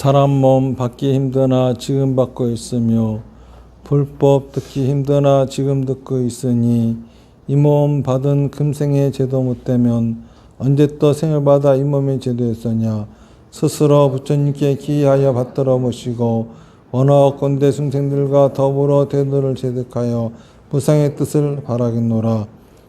사람 몸 받기 힘드나 지금 받고 있으며 불법 듣기 힘드나 지금 듣고 있으니 이 몸 받은 금생의 제도 못되면 언제 또 생을 받아 이 몸의 제도였으냐. 스스로 부처님께 기하여 받들어 모시고 원하건대 중생들과 더불어 대도를 제득하여 무상의 뜻을 바라겠노라.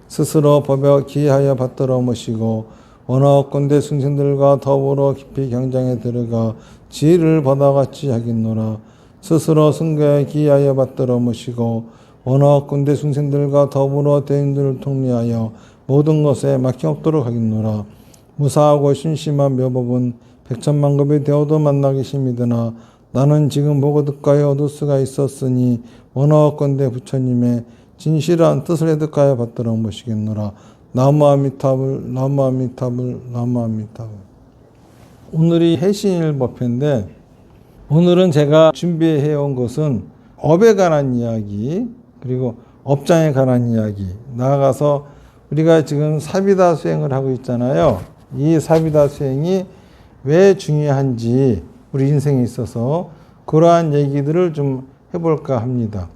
스스로 법에 기하여 받들어 모시고 원하건대 중생들과 더불어 깊이 경장에 들어가 지혜를 받아같이 하겠노라. 스스로 승가에 기하여 받들어 모시고 원하건대 중생들과 더불어 대인들을 통리하여 모든 것에 막힘없도록 하겠노라. 무사하고 심심한 묘법은 백천만급이 되어도 만나기 힘이드나 나는 지금 보고 듣가에 얻을 수가 있었으니 원하건대 부처님의 진실한 뜻을 해득하여 받들어 모시겠노라. 나무 아미타불 나무 아미타불 나무 아미타불. 오늘이 해신일법회인데 오늘은 제가 준비해온 것은 업에 관한 이야기 그리고 업장에 관한 이야기 나아가서 우리가 지금 사비다 수행을 하고 있잖아요. 이 사비다 수행이 왜 중요한지 우리 인생에 있어서 그러한 얘기들을 좀 해볼까 합니다.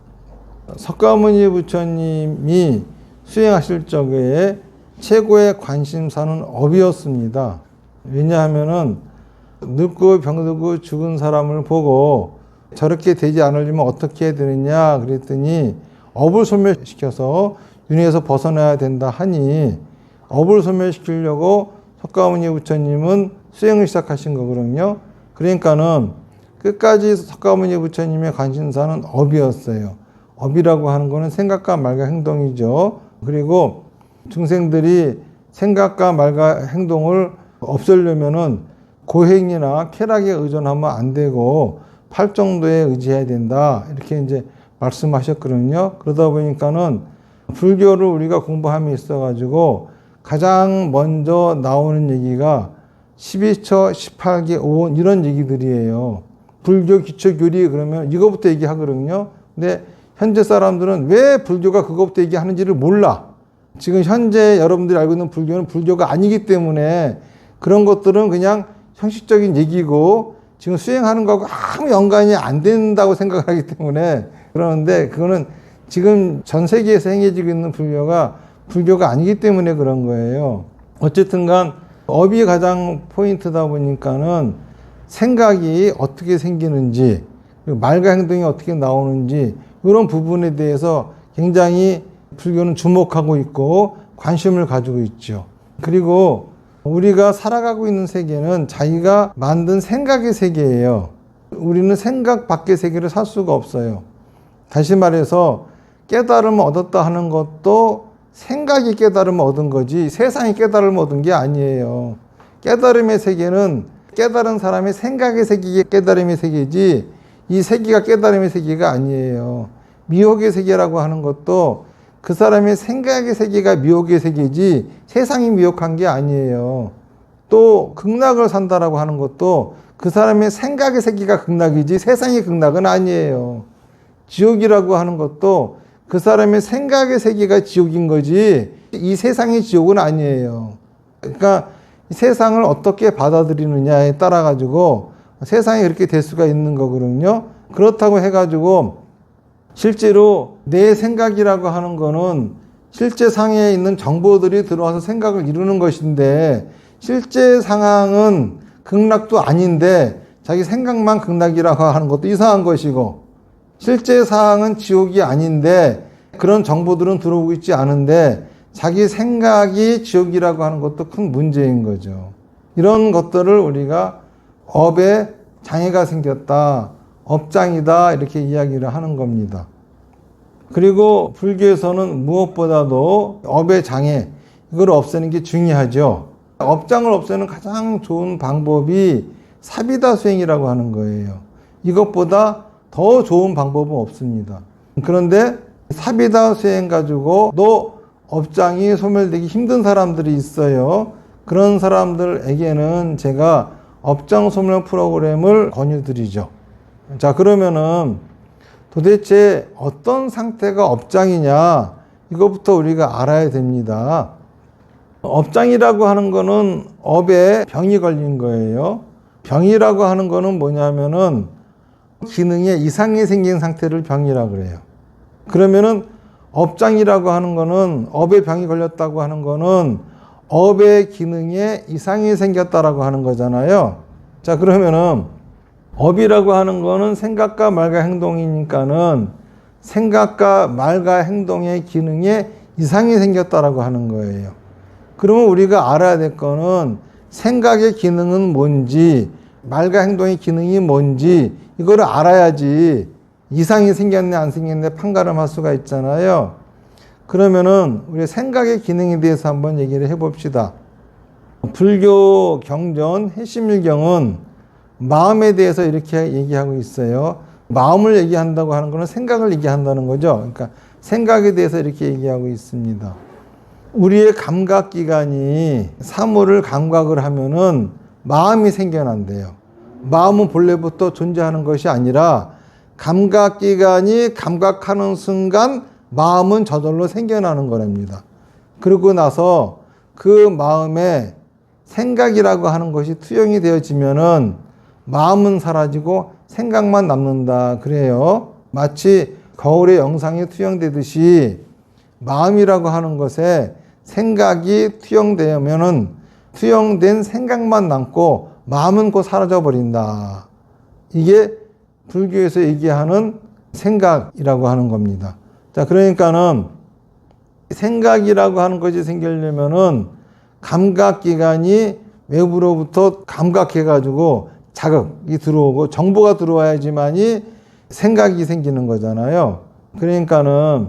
석가모니 부처님이 수행하실 적에 최고의 관심사는 업이었습니다. 왜냐하면은 늙고 병들고 죽은 사람을 보고 저렇게 되지 않으려면 어떻게 해야 되느냐 그랬더니 업을 소멸시켜서 윤회에서 벗어나야 된다 하니 업을 소멸시키려고 석가모니 부처님은 수행을 시작하신 거거든요. 그러니까는 끝까지 석가모니 부처님의 관심사는 업이었어요. 업이라고 하는 거는 생각과 말과 행동이죠. 그리고 중생들이 생각과 말과 행동을 없애려면은 고행이나 쾌락에 의존하면 안 되고 팔정도에 의지해야 된다. 이렇게 이제 말씀하셨거든요. 그러다 보니까는 불교를 우리가 공부함에 있어가지고 가장 먼저 나오는 얘기가 12처, 18계, 5원 이런 얘기들이에요. 불교 기초교리 그러면 이거부터 얘기하거든요. 근데 현재 사람들은 왜 불교가 그거부터 얘기하는지를 몰라. 지금 현재 여러분들이 알고 있는 불교는 불교가 아니기 때문에 그런 것들은 그냥 형식적인 얘기고 지금 수행하는 거하고 아무 연관이 안 된다고 생각을 하기 때문에 그러는데 그거는 지금 전 세계에서 행해지고 있는 불교가 아니기 때문에 그런 거예요. 어쨌든 간 업이 가장 포인트다 보니까는 생각이 어떻게 생기는지 말과 행동이 어떻게 나오는지 이런 부분에 대해서 굉장히 불교는 주목하고 있고 관심을 가지고 있죠. 그리고 우리가 살아가고 있는 세계는 자기가 만든 생각의 세계예요. 우리는 생각 밖의 세계를 살 수가 없어요. 다시 말해서 깨달음을 얻었다 하는 것도 생각이 깨달음을 얻은 거지 세상이 깨달음을 얻은 게 아니에요. 깨달음의 세계는 깨달은 사람의 생각의 세계가 깨달음의 세계지 이 세계가 깨달음의 세계가 아니에요. 미혹의 세계라고 하는 것도 그 사람의 생각의 세계가 미혹의 세계지 세상이 미혹한 게 아니에요. 또 극락을 산다라고 하는 것도 그 사람의 생각의 세계가 극락이지 세상이 극락은 아니에요. 지옥이라고 하는 것도 그 사람의 생각의 세계가 지옥인 거지 이 세상이 지옥은 아니에요. 그러니까 세상을 어떻게 받아들이느냐에 따라 가지고 세상이 그렇게 될 수가 있는 거거든요. 그렇다고 해가지고 실제로 내 생각이라고 하는 거는 실제 상해에 있는 정보들이 들어와서 생각을 이루는 것인데 실제 상황은 극락도 아닌데 자기 생각만 극락이라고 하는 것도 이상한 것이고 실제 상황은 지옥이 아닌데 그런 정보들은 들어오고 있지 않은데 자기 생각이 지옥이라고 하는 것도 큰 문제인 거죠. 이런 것들을 우리가 업에 장애가 생겼다. 업장이다 이렇게 이야기를 하는 겁니다. 그리고 불교에서는 무엇보다도 업의 장애 이걸 없애는 게 중요하죠. 업장을 없애는 가장 좋은 방법이 사비다 수행이라고 하는 거예요. 이것보다 더 좋은 방법은 없습니다. 그런데 사비다 수행 가지고도 업장이 소멸되기 힘든 사람들이 있어요. 그런 사람들에게는 제가 업장 소멸 프로그램을 권유드리죠. 자, 그러면은 도대체 어떤 상태가 업장이냐 이것부터 우리가 알아야 됩니다. 업장이라고 하는 거는 업에 병이 걸린 거예요. 병이라고 하는 거는 뭐냐면은 기능에 이상이 생긴 상태를 병이라고 그래요. 그러면은 업장이라고 하는 거는 업에 병이 걸렸다고 하는 거는 업의 기능에 이상이 생겼다라고 하는 거잖아요. 자, 그러면은 업이라고 하는 거는 생각과 말과 행동이니까는 생각과 말과 행동의 기능에 이상이 생겼다라고 하는 거예요. 그러면 우리가 알아야 될 거는 생각의 기능은 뭔지, 말과 행동의 기능이 뭔지 이거를 알아야지 이상이 생겼네 안 생겼네 판가름할 수가 있잖아요. 그러면은 우리 생각의 기능에 대해서 한번 얘기를 해봅시다. 불교 경전 해심일경은 마음에 대해서 이렇게 얘기하고 있어요. 마음을 얘기한다고 하는 것은 생각을 얘기한다는 거죠. 그러니까 생각에 대해서 이렇게 얘기하고 있습니다. 우리의 감각기관이 사물을 감각을 하면은 마음이 생겨난대요. 마음은 본래부터 존재하는 것이 아니라 감각기관이 감각하는 순간 마음은 저절로 생겨나는 거랍니다. 그러고 나서 그 마음에 생각이라고 하는 것이 투영이 되어지면은 마음은 사라지고 생각만 남는다 그래요. 마치 거울에 영상이 투영되듯이 마음이라고 하는 것에 생각이 투영되면은 투영된 생각만 남고 마음은 곧 사라져 버린다. 이게 불교에서 얘기하는 생각이라고 하는 겁니다. 자, 그러니까는 생각이라고 하는 것이 생기려면은 감각기관이 외부로부터 감각해가지고 자극이 들어오고 정보가 들어와야지만이 생각이 생기는 거잖아요. 그러니까는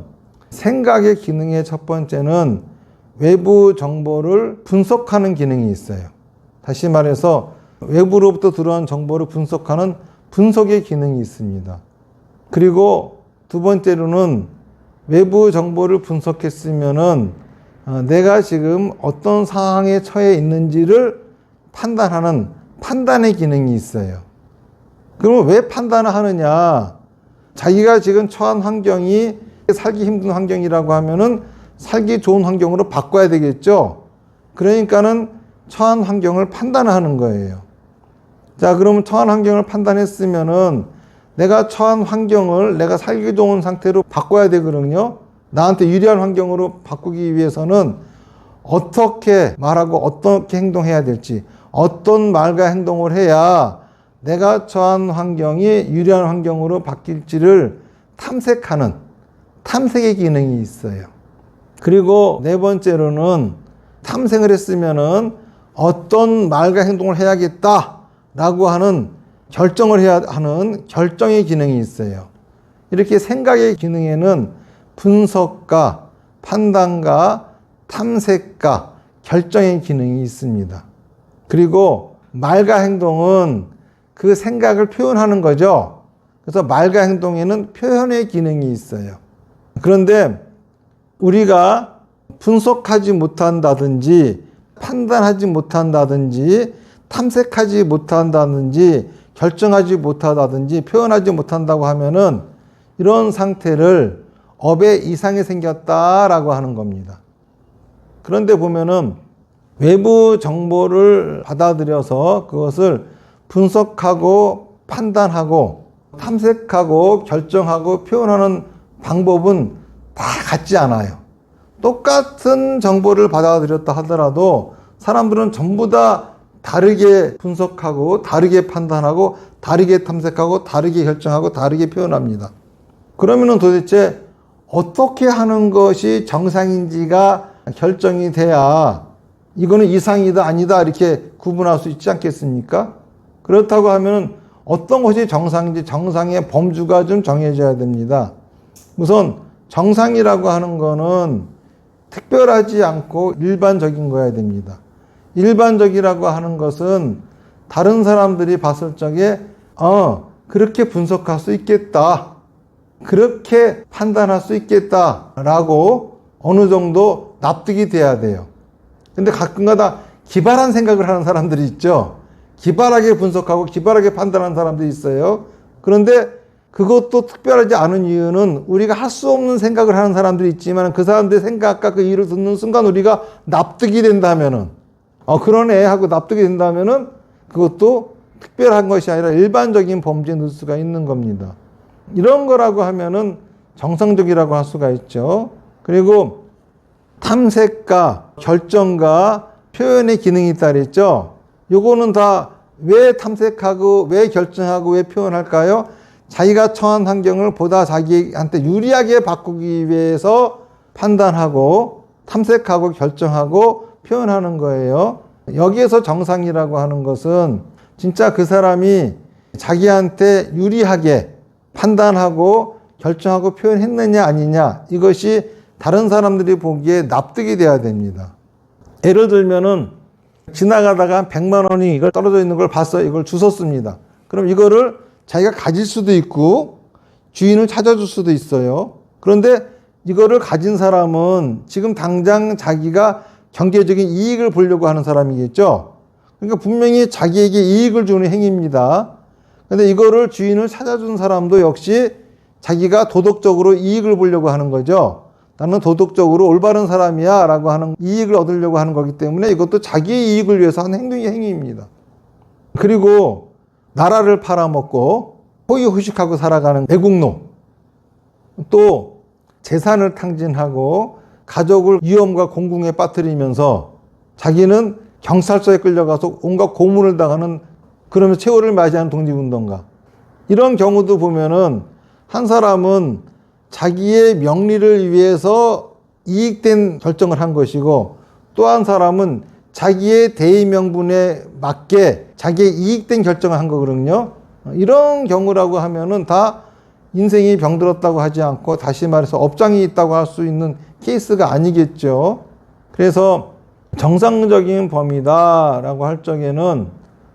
생각의 기능의 첫 번째는 외부 정보를 분석하는 기능이 있어요. 다시 말해서 외부로부터 들어온 정보를 분석하는 분석의 기능이 있습니다. 그리고 두 번째로는 외부 정보를 분석했으면은 내가 지금 어떤 상황에 처해 있는지를 판단하는 판단의 기능이 있어요. 그러면 왜 판단을 하느냐? 자기가 지금 처한 환경이 살기 힘든 환경이라고 하면은 살기 좋은 환경으로 바꿔야 되겠죠. 그러니까는 처한 환경을 판단하는 거예요. 자, 그러면 처한 환경을 판단했으면은 내가 처한 환경을 내가 살기 좋은 상태로 바꿔야 되거든요. 나한테 유리한 환경으로 바꾸기 위해서는 어떻게 말하고 어떻게 행동해야 될지, 어떤 말과 행동을 해야 내가 처한 환경이 유리한 환경으로 바뀔지를 탐색하는 탐색의 기능이 있어요. 그리고 네 번째로는 탐색을 했으면은 어떤 말과 행동을 해야겠다라고 하는 결정을 해야 하는 결정의 기능이 있어요. 이렇게 생각의 기능에는 분석과 판단과 탐색과 결정의 기능이 있습니다. 그리고 말과 행동은 그 생각을 표현하는 거죠. 그래서 말과 행동에는 표현의 기능이 있어요. 그런데 우리가 분석하지 못한다든지 판단하지 못한다든지 탐색하지 못한다든지 결정하지 못한다든지 표현하지 못한다고 하면은 이런 상태를 업에 이상이 생겼다라고 하는 겁니다. 그런데 보면은 외부 정보를 받아들여서 그것을 분석하고 판단하고 탐색하고 결정하고 표현하는 방법은 다 같지 않아요. 똑같은 정보를 받아들였다 하더라도 사람들은 전부 다 다르게 분석하고 다르게 판단하고 다르게 탐색하고 다르게 결정하고 다르게 표현합니다. 그러면은 도대체 어떻게 하는 것이 정상인지가 결정이 돼야 이거는 이상이다 아니다 이렇게 구분할 수 있지 않겠습니까? 그렇다고 하면 어떤 것이 정상인지 정상의 범주가 좀 정해져야 됩니다. 우선 정상이라고 하는 거는 특별하지 않고 일반적인 거야 됩니다. 일반적이라고 하는 것은 다른 사람들이 봤을 적에 그렇게 분석할 수 있겠다. 그렇게 판단할 수 있겠다라고 어느 정도 납득이 돼야 돼요. 근데 가끔가다 기발한 생각을 하는 사람들이 있죠. 기발하게 분석하고 기발하게 판단하는 사람들이 있어요. 그런데 그것도 특별하지 않은 이유는 우리가 할 수 없는 생각을 하는 사람들이 있지만 그 사람들의 생각과 그 이유를 듣는 순간 우리가 납득이 된다면은 그러네 하고 납득이 된다면은 그것도 특별한 것이 아니라 일반적인 범죄에 넣을 수가 있는 겁니다. 이런 거라고 하면은 정상적이라고 할 수가 있죠. 그리고 탐색과 결정과 표현의 기능이 있다 그랬죠. 요거는 다 왜 탐색하고 왜 결정하고 왜 표현할까요? 자기가 처한 환경을 보다 자기한테 유리하게 바꾸기 위해서 판단하고 탐색하고 결정하고 표현하는 거예요. 여기에서 정상이라고 하는 것은 진짜 그 사람이 자기한테 유리하게 판단하고 결정하고 표현했느냐 아니냐, 이것이 다른 사람들이 보기에 납득이 돼야 됩니다. 예를 들면은 지나가다가 100만 원이 이걸 떨어져 있는 걸 봤어요. 이걸 주웠습니다. 그럼 이거를 자기가 가질 수도 있고 주인을 찾아줄 수도 있어요. 그런데 이거를 가진 사람은 지금 당장 자기가 경제적인 이익을 보려고 하는 사람이겠죠. 그러니까 분명히 자기에게 이익을 주는 행위입니다. 그런데 이거를 주인을 찾아준 사람도 역시 자기가 도덕적으로 이익을 보려고 하는 거죠. 나는 도덕적으로 올바른 사람이야 라고 하는 이익을 얻으려고 하는 거기 때문에 이것도 자기의 이익을 위해서 하는 행위입니다. 그리고 나라를 팔아먹고 호의호식하고 살아가는 애국노, 또 재산을 탕진하고 가족을 위험과 공궁에 빠뜨리면서 자기는 경찰서에 끌려가서 온갖 고문을 당하는, 그러면서 최후를 맞이하는 독립운동가, 이런 경우도 보면은 한 사람은 자기의 명리를 위해서 이익된 결정을 한 것이고 또 한 사람은 자기의 대의 명분에 맞게 자기의 이익된 결정을 한 거거든요. 이런 경우라고 하면은 다 인생이 병들었다고 하지 않고 다시 말해서 업장이 있다고 할 수 있는 케이스가 아니겠죠. 그래서 정상적인 범위다라고 할 적에는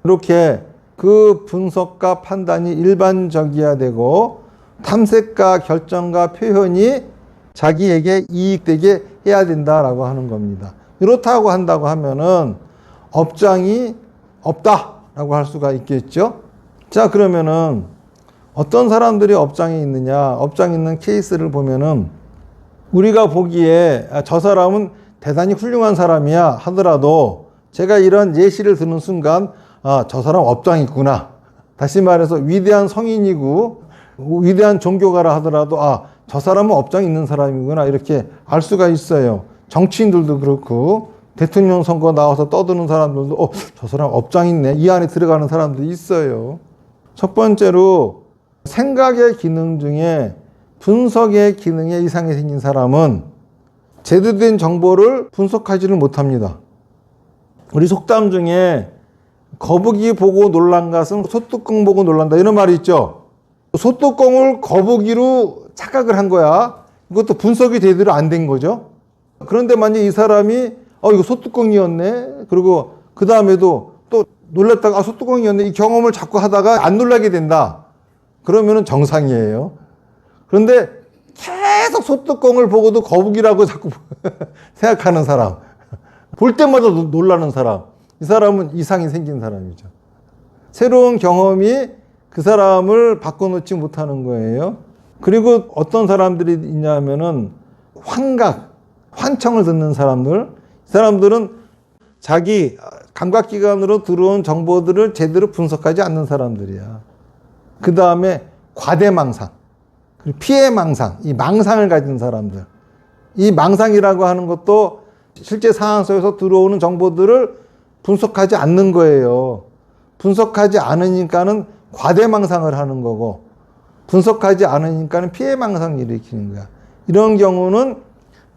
이렇게 그 분석과 판단이 일반적이어야 되고 탐색과 결정과 표현이 자기에게 이익되게 해야 된다라고 하는 겁니다. 이렇다고 한다고 하면은 업장이 없다라고 할 수가 있겠죠. 자, 그러면은 어떤 사람들이 업장이 있느냐, 업장 있는 케이스를 보면은 우리가 보기에 저 사람은 대단히 훌륭한 사람이야 하더라도 제가 이런 예시를 듣는 순간 저 사람 업장이 있구나. 다시 말해서 위대한 성인이고 위대한 종교가라 하더라도 저 사람은 업장이 있는 사람이구나 이렇게 알 수가 있어요. 정치인들도 그렇고 대통령 선거 나와서 떠드는 사람들도 저 사람 업장 있네, 이 안에 들어가는 사람도 있어요. 첫 번째로 생각의 기능 중에 분석의 기능에 이상이 생긴 사람은 제대로 된 정보를 분석하지를 못합니다. 우리 속담 중에 거북이 보고 놀란 것은 소뚜껑 보고 놀란다 이런 말이 있죠. 소뚜껑을 거북이로 착각을 한 거야. 이것도 분석이 제대로 안 된 거죠. 그런데 만약 이 사람이 이거 소뚜껑이었네. 그리고 그 다음에도 또 놀랐다가 소뚜껑이었네. 이 경험을 자꾸 하다가 안 놀라게 된다. 그러면은 정상이에요. 그런데 계속 소뚜껑을 보고도 거북이라고 자꾸 생각하는 사람, 볼 때마다 놀라는 사람, 이 사람은 이상이 생긴 사람이죠. 새로운 경험이 그 사람을 바꿔놓지 못하는 거예요. 그리고 어떤 사람들이 있냐면은 환청을 듣는 사람들, 이 사람들은 자기 감각기관으로 들어온 정보들을 제대로 분석하지 않는 사람들이야. 그 다음에 과대망상, 그리고 피해망상, 이 망상을 가진 사람들. 이 망상이라고 하는 것도 실제 상황 속에서 들어오는 정보들을 분석하지 않는 거예요. 분석하지 않으니까는 과대망상을 하는 거고 분석하지 않으니까는 피해망상을 일으키는 거야. 이런 경우는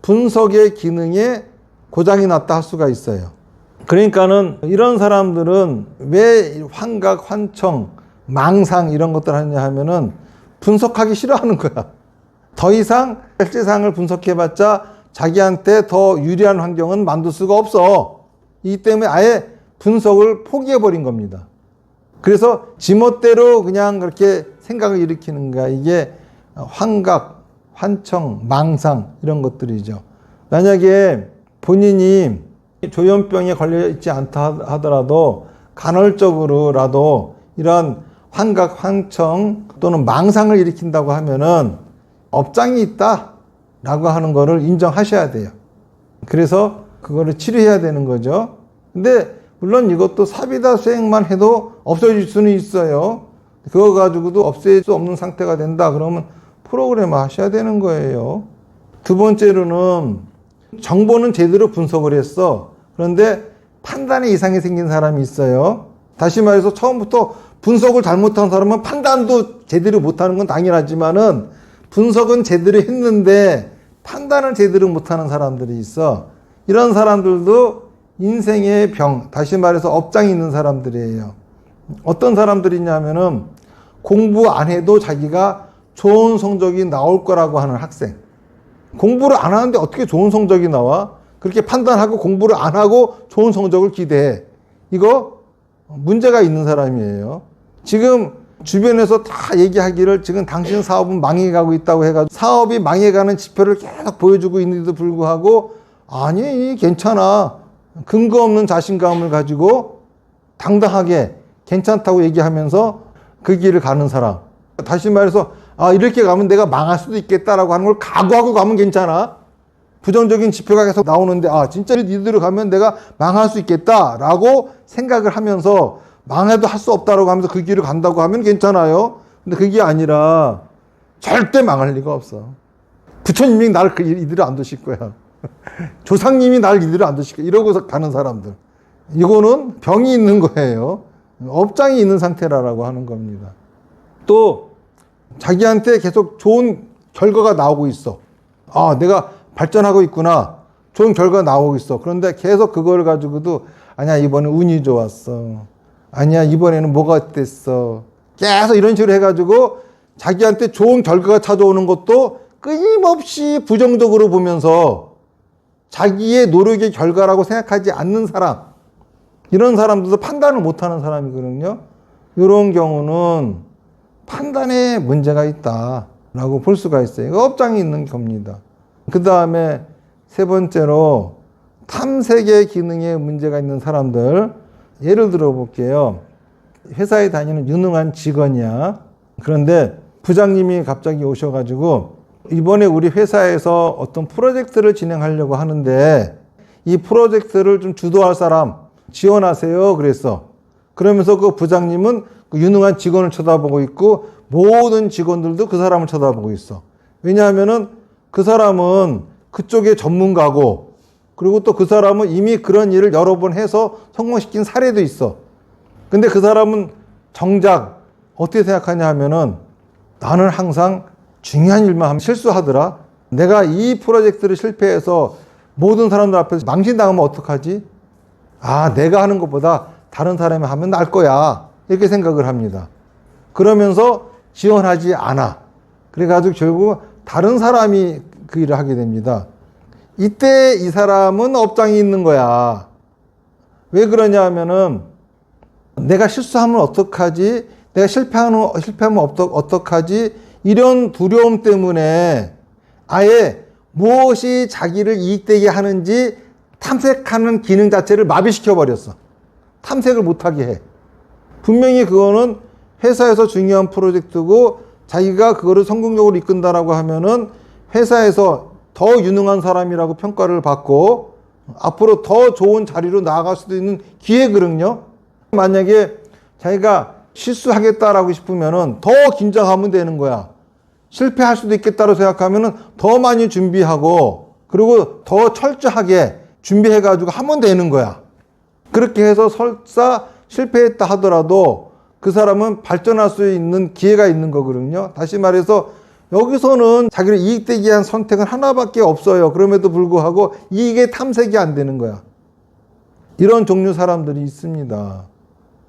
분석의 기능에 고장이 났다 할 수가 있어요. 그러니까는 이런 사람들은 왜 환각, 환청, 망상 이런 것들을 하느냐 하면은 분석하기 싫어하는 거야. 더 이상 실제상을 분석해봤자 자기한테 더 유리한 환경은 만들 수가 없어. 이 때문에 아예 분석을 포기해버린 겁니다. 그래서 지멋대로 그냥 그렇게 생각을 일으키는 거야. 이게 환각, 환청, 망상 이런 것들이죠. 만약에 본인이 조현병에 걸려 있지 않다 하더라도 간헐적으로라도 이런 환각, 환청 또는 망상을 일으킨다고 하면은 업장이 있다라고 하는 거를 인정하셔야 돼요. 그래서 그거를 치료해야 되는 거죠. 근데 물론 이것도 사비다 수행만 해도 없어질 수는 있어요. 그거 가지고도 없앨 수 없는 상태가 된다 그러면 프로그램 하셔야 되는 거예요. 두 번째로는 정보는 제대로 분석을 했어. 그런데 판단에 이상이 생긴 사람이 있어요. 다시 말해서 처음부터 분석을 잘못한 사람은 판단도 제대로 못하는 건 당연하지만은 분석은 제대로 했는데 판단을 제대로 못하는 사람들이 있어. 이런 사람들도 인생의 병, 다시 말해서 업장이 있는 사람들이에요. 어떤 사람들이냐면은 공부 안 해도 자기가 좋은 성적이 나올 거라고 하는 학생. 공부를 안 하는데 어떻게 좋은 성적이 나와? 그렇게 판단하고 공부를 안 하고 좋은 성적을 기대해. 이거 문제가 있는 사람이에요. 지금 주변에서 다 얘기하기를 지금 당신 사업은 망해가고 있다고 해가지고 사업이 망해가는 지표를 계속 보여주고 있는데도 불구하고 아니 괜찮아. 근거 없는 자신감을 가지고 당당하게 괜찮다고 얘기하면서 그 길을 가는 사람. 다시 말해서 아 이렇게 가면 내가 망할 수도 있겠다라고 하는 걸 각오하고 가면 괜찮아. 부정적인 지표가 계속 나오는데 아 진짜 이대로 가면 내가 망할 수 있겠다라고 생각을 하면서 망해도 할 수 없다라고 하면서 그 길을 간다고 하면 괜찮아요. 근데 그게 아니라 절대 망할 리가 없어. 부처님이 날 이대로 안 두실 거야. 조상님이 날 이대로 안 두실 거야. 이러고서 가는 사람들. 이거는 병이 있는 거예요. 업장이 있는 상태라고 하는 겁니다. 또 자기한테 계속 좋은 결과가 나오고 있어. 아, 내가 발전하고 있구나. 좋은 결과가 나오고 있어. 그런데 계속 그걸 가지고도 아니야, 이번에 운이 좋았어. 아니야, 이번에는 뭐가 어땠어. 계속 이런 식으로 해가지고 자기한테 좋은 결과가 찾아오는 것도 끊임없이 부정적으로 보면서 자기의 노력의 결과라고 생각하지 않는 사람. 이런 사람들도 판단을 못하는 사람이거든요. 이런 경우는 판단에 문제가 있다라고 볼 수가 있어요. 이거 업장이 있는 겁니다. 그 다음에 세 번째로 탐색의 기능에 문제가 있는 사람들. 예를 들어 볼게요. 회사에 다니는 유능한 직원이야. 그런데 부장님이 갑자기 오셔가지고 이번에 우리 회사에서 어떤 프로젝트를 진행하려고 하는데 이 프로젝트를 좀 주도할 사람 지원하세요. 그랬어. 그러면서 그 부장님은 그 유능한 직원을 쳐다보고 있고 모든 직원들도 그 사람을 쳐다보고 있어. 왜냐하면은 그 사람은 그쪽의 전문가고 그리고 또 그 사람은 이미 그런 일을 여러 번 해서 성공시킨 사례도 있어. 근데 그 사람은 정작 어떻게 생각하냐 하면은 나는 항상 중요한 일만 하면 실수하더라. 내가 이 프로젝트를 실패해서 모든 사람들 앞에서 망신당하면 어떡하지? 아, 내가 하는 것보다 다른 사람이 하면 나을 거야. 이렇게 생각을 합니다. 그러면서 지원하지 않아. 그래가지고 결국 다른 사람이 그 일을 하게 됩니다. 이때 이 사람은 업장이 있는 거야. 왜 그러냐 하면은 내가 실수하면 어떡하지? 내가 실패하면 어떡하지? 이런 두려움 때문에 아예 무엇이 자기를 이익되게 하는지 탐색하는 기능 자체를 마비시켜버렸어. 탐색을 못하게 해. 분명히 그거는 회사에서 중요한 프로젝트고 자기가 그거를 성공적으로 이끈다라고 하면은 회사에서 더 유능한 사람이라고 평가를 받고 앞으로 더 좋은 자리로 나아갈 수도 있는 기회거든요. 만약에 자기가 실수하겠다라고 싶으면은 더 긴장하면 되는 거야. 실패할 수도 있겠다고 생각하면은 더 많이 준비하고 그리고 더 철저하게 준비해가지고 하면 되는 거야. 그렇게 해서 설사 실패했다 하더라도 그 사람은 발전할 수 있는 기회가 있는 거거든요. 다시 말해서 여기서는 자기를 이익되게 한 선택은 하나밖에 없어요. 그럼에도 불구하고 이게 탐색이 안 되는 거야. 이런 종류 사람들이 있습니다.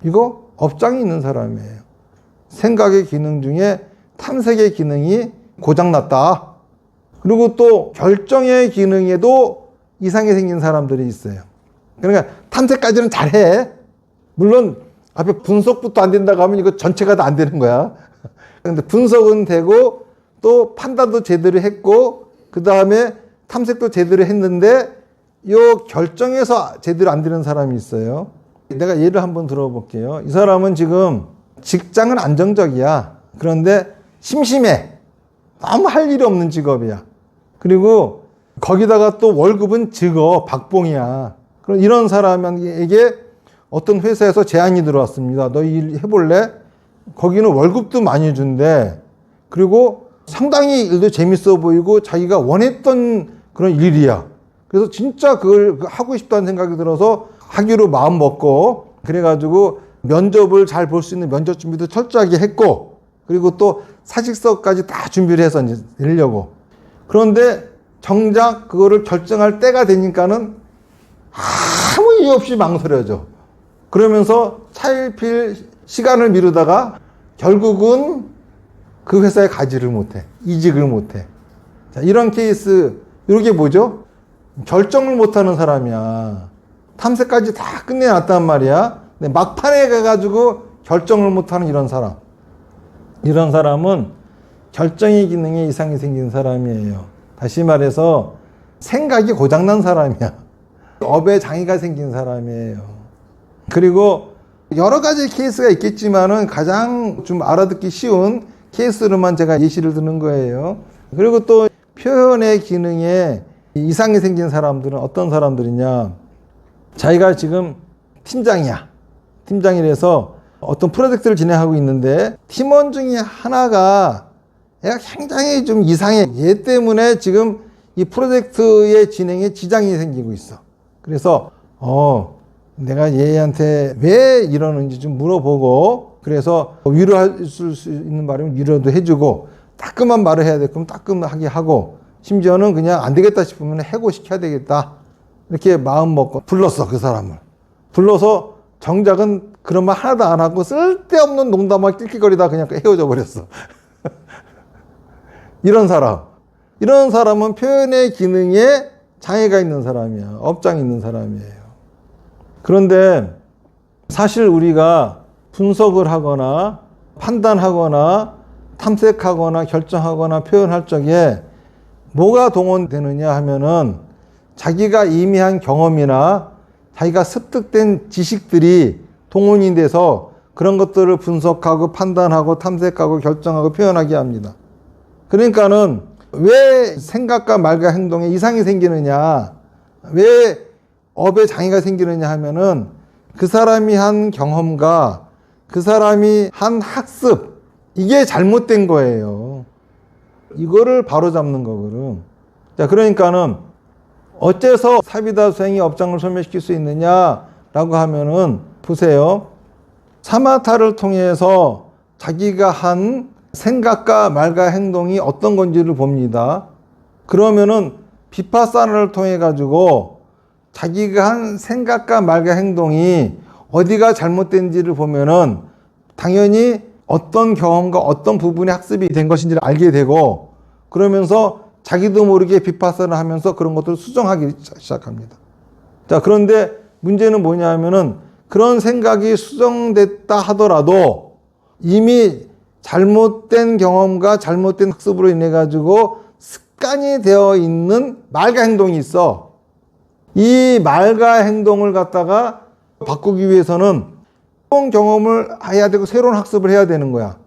이거 업장이 있는 사람이에요. 생각의 기능 중에 탐색의 기능이 고장났다. 그리고 또 결정의 기능에도 이상이 생긴 사람들이 있어요. 그러니까 탐색까지는 잘해. 물론 앞에 분석부터 안 된다고 하면 이거 전체가 다 안 되는 거야. 그런데 분석은 되고 또 판단도 제대로 했고 그 다음에 탐색도 제대로 했는데 요 결정에서 제대로 안 되는 사람이 있어요. 내가 예를 한번 들어볼게요. 이 사람은 지금 직장은 안정적이야. 그런데 심심해. 아무 할 일이 없는 직업이야. 그리고 거기다가 또 월급은 적어. 박봉이야. 그럼 이런 사람에게 어떤 회사에서 제안이 들어왔습니다. 너 일 해볼래? 거기는 월급도 많이 준대. 그리고 상당히 일도 재밌어 보이고 자기가 원했던 그런 일이야. 그래서 진짜 그걸 하고 싶다는 생각이 들어서 하기로 마음 먹고, 그래가지고 면접을 잘 볼 수 있는 면접 준비도 철저하게 했고, 그리고 또 사직서까지 다 준비를 해서 이제 내려고. 그런데 정작 그거를 결정할 때가 되니까는 아무 이유 없이 망설여져. 그러면서 차일피일 시간을 미루다가 결국은 그 회사에 가지를 못해. 이직을 못해. 자, 이런 케이스, 이게 뭐죠? 결정을 못하는 사람이야. 탐색까지 다 끝내놨단 말이야. 근데 막판에 가가지고 결정을 못하는 이런 사람. 이런 사람은 결정의 기능에 이상이 생긴 사람이에요. 다시 말해서 생각이 고장난 사람이야. 업에 장애가 생긴 사람이에요. 그리고 여러 가지 케이스가 있겠지만은 가장 좀 알아듣기 쉬운 케이스로만 제가 예시를 드는 거예요. 그리고 또 표현의 기능에 이상이 생긴 사람들은 어떤 사람들이냐. 자기가 지금 팀장이야. 팀장이라서 어떤 프로젝트를 진행하고 있는데 팀원 중에 하나가 얘가 굉장히 좀 이상해. 얘 때문에 지금 이 프로젝트의 진행에 지장이 생기고 있어. 그래서 내가 얘한테 왜 이러는지 좀 물어보고, 그래서 위로할 수 있는 말이면 위로도 해주고, 따끔한 말을 해야 돼. 그럼 따끔하게 하고, 심지어는 그냥 안 되겠다 싶으면 해고시켜야 되겠다. 이렇게 마음 먹고 불렀어, 그 사람을. 불러서 정작은 그런 말 하나도 안 하고 쓸데없는 농담만 낄낄거리다 그냥 헤어져 버렸어. 이런 사람은 표현의 기능에 장애가 있는 사람이야. 업장이 있는 사람이에요. 그런데 사실 우리가 분석을 하거나 판단하거나 탐색하거나 결정하거나 표현할 적에 뭐가 동원되느냐 하면은 자기가 이미 한 경험이나 자기가 습득된 지식들이 동원이 돼서 그런 것들을 분석하고 판단하고 탐색하고 결정하고 표현하게 합니다. 그러니까는 왜 생각과 말과 행동에 이상이 생기느냐, 왜 업에 장애가 생기느냐 하면은 그 사람이 한 경험과 그 사람이 한 학습, 이게 잘못된 거예요. 이거를 바로잡는 거거든. 자, 그러니까는 어째서 사비다 수행이 업장을 소멸시킬 수 있느냐라고 하면은 보세요. 사마타를 통해서 자기가 한 생각과 말과 행동이 어떤 건지를 봅니다. 그러면은 비파사나를 통해 가지고 자기가 한 생각과 말과 행동이 어디가 잘못된지를 보면은 당연히 어떤 경험과 어떤 부분의 학습이 된 것인지를 알게 되고, 그러면서 자기도 모르게 비파사나 하면서 그런 것들을 수정하기 시작합니다. 자, 그런데 문제는 뭐냐 하면은 그런 생각이 수정됐다 하더라도 이미 잘못된 경험과 잘못된 학습으로 인해 가지고 습관이 되어 있는 말과 행동이 있어. 이 말과 행동을 갖다가 바꾸기 위해서는 새로운 경험을 해야 되고 새로운 학습을 해야 되는 거야.